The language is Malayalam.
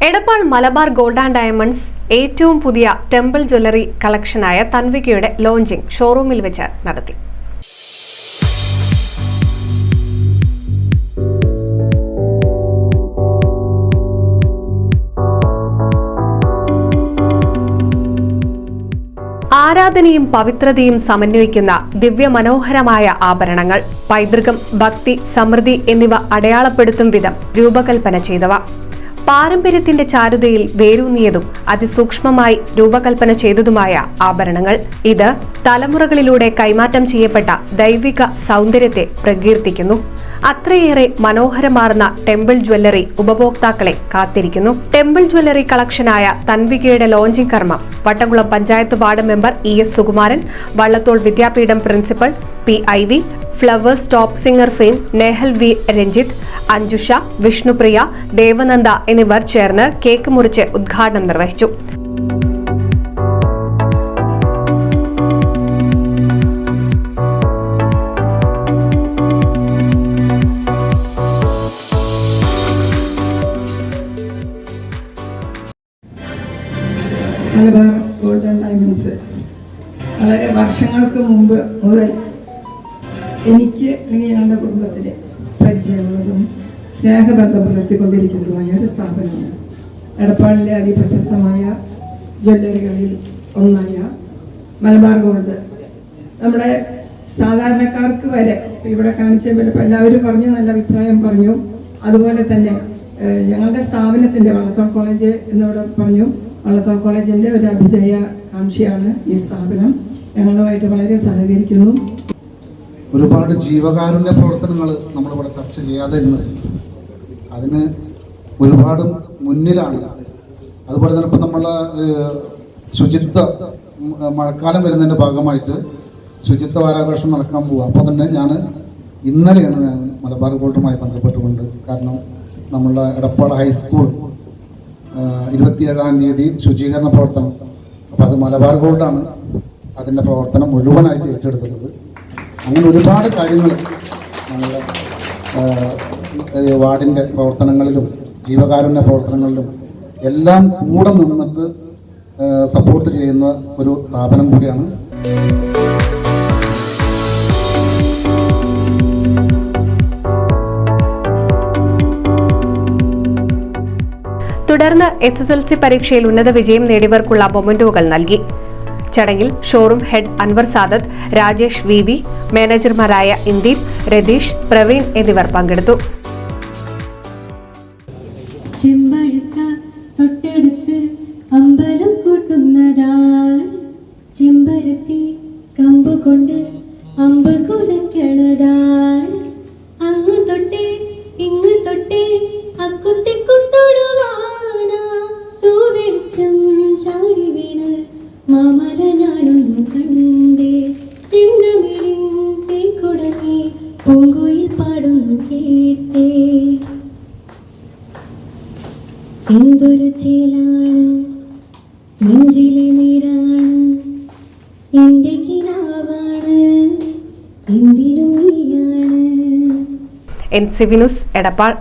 Edappal Malabar gold and diamonds ഏറ്റവും പുതിയ ടെമ്പിൾ ജ്വല്ലറി കളക്ഷനായ തൻവികയുടെ ലോഞ്ചിംഗ് ഷോറൂമിൽ വെച്ച് നടത്തി. ആരാധനയും പവിത്രതയും സമന്വയിക്കുന്ന ദിവ്യമനോഹരമായ ആഭരണങ്ങൾ, പൈതൃകം, ഭക്തി, സമൃദ്ധി എന്നിവ അടയാളപ്പെടുത്തും വിധം രൂപകൽപ്പന ചെയ്തവ. പാരമ്പര്യത്തിന്റെ ചാരുതയിൽ വേരൂന്നിയതും അതിസൂക്ഷ്മമായി രൂപകൽപ്പന ചെയ്തതുമായ ആഭരണങ്ങൾ. ഇത് തലമുറകളിലൂടെ കൈമാറ്റം ചെയ്യപ്പെട്ട ദൈവിക സൗന്ദര്യത്തെ പ്രകീർത്തിക്കുന്നു. അത്രയേറെ മനോഹരമാർന്ന ടെമ്പിൾ ജ്വല്ലറി ഉപഭോക്താക്കളെ കാത്തിരിക്കുന്നു. ടെമ്പിൾ ജ്വല്ലറി കളക്ഷനായ തൻവികയുടെ ലോഞ്ചിംഗ് കർമ്മം Vattamkulam panchayat ward member ES Sukumaran, Vallathol Vidyapeetham principal PIV, Flowers top singer fame Nehal V Ranjith, Anjusha, Vishnupriya, Devananda എന്നിവർ ചേർന്ന് കേക്ക് മുറിച്ച് ഉദ്ഘാടനം നിർവഹിച്ചു. മലബാർ ഗോൾഡ് ആൻഡ് ഡയമണ്ട്സ് വളരെ വർഷങ്ങൾക്ക് മുമ്പ് മുതൽ എനിക്ക് അല്ലെങ്കിൽ ഞങ്ങളുടെ കുടുംബത്തിന് പരിചയമുള്ളതും സ്നേഹബന്ധം പുലർത്തിക്കൊണ്ടിരിക്കുന്നതുമായ ഒരു സ്ഥാപനമാണ്. എടപ്പാളിലെ അതിപ്രശസ്തമായ ജ്വല്ലറികളിൽ ഒന്നായ മലബാർ ഗോൾഡ് നമ്മുടെ സാധാരണക്കാർക്ക് വരെ ഇവിടെ കാണിച്ച എല്ലാവരും പറഞ്ഞു, നല്ല അഭിപ്രായം പറഞ്ഞു. അതുപോലെ തന്നെ ഞങ്ങളുടെ സ്ഥാപനത്തിൻ്റെ വള്ളത്തോൾ കോളേജ് എന്നിവിടെ പറഞ്ഞു. വള്ളത്തോൾ കോളേജിൻ്റെ ഒരു അഭ്യുദയ കാംക്ഷിയാണ് ഈ സ്ഥാപനം. ഞങ്ങളുമായിട്ട് വളരെ സഹകരിക്കുന്നു. ഒരുപാട് ജീവകാരുണ്യ പ്രവർത്തനങ്ങൾ നമ്മളിവിടെ ചർച്ച ചെയ്യാതെ ഇരുന്നത് അതിന് ഒരുപാട് മുന്നിലാണ്. അതുപോലെ തന്നെ ഇപ്പം നമ്മൾ ശുചിത്വ മഴക്കാലം വരുന്നതിൻ്റെ ഭാഗമായിട്ട് ശുചിത്വ വാരാഘോഷം നടക്കാൻ പോവുക. അപ്പോൾ തന്നെ ഇന്നലെയാണ് ഞാൻ മലബാർ ഗോൾഡുമായി ബന്ധപ്പെട്ടുകൊണ്ട്, കാരണം നമ്മളുടെ എടപ്പാൾ ഹൈസ്കൂൾ 27-ാം തീയതി ശുചീകരണ പ്രവർത്തനം, അപ്പോൾ അത് മലബാർ ഗോൾഡാണ് അതിൻ്റെ പ്രവർത്തനം മുഴുവനായിട്ട് ഏറ്റെടുത്തിട്ടുള്ളത്. അങ്ങനെ ഒരുപാട് കാര്യങ്ങൾ നമ്മുടെ വാർഡിൻ്റെ പ്രവർത്തനങ്ങളിലും ജീവകാരുണ്യ പ്രവർത്തനങ്ങളിലും എല്ലാം കൂടെ നിന്നിട്ട് സപ്പോർട്ട് ചെയ്യുന്ന ഒരു സ്ഥാപനം കൂടിയാണ്. തുടർന്ന് SSLC പരീക്ഷയിൽ ഉന്നത വിജയം നേടിയവർക്കുള്ള മൊമെന്റോകൾ നൽകി. ചടങ്ങിൽ showroom head Anwar Sadath, Rajesh VV, മാനേജർമാരായ ഇന്ദീപ്, രതീഷ്, പ്രവീൺ എന്നിവർ പങ്കെടുത്തു. ചെമ്പഴുക്ക തൊട്ടടുത്ത് അമ്പലം കൂട്ടുന്നതാൽ ചെമ്പരത്തി കമ്പുകൊണ്ട് അമ്പ് കുലക്കണതാൽ അങ്ങ് തൊട്ടേ ഇങ്ങ് തൊട്ടേ അക്കുത്തിക്കുത്തൊടുവാനാ തൂവെളിച്ചം ചാരി വീണ് മാമല ഞാനൊന്നു കണ്ടേ ചിന്തമിഴിൻ തേക്കുടങ്ങി പൂങ്കുയിൽ പാടുന്നു കേട്ടേ. എന്തൊരു ചേലാണ് നെഞ്ചിലെ നീരാണ് എന്റെ കിനാവാണ് എന്തിനും നീയാണ്. NCV news Edappal.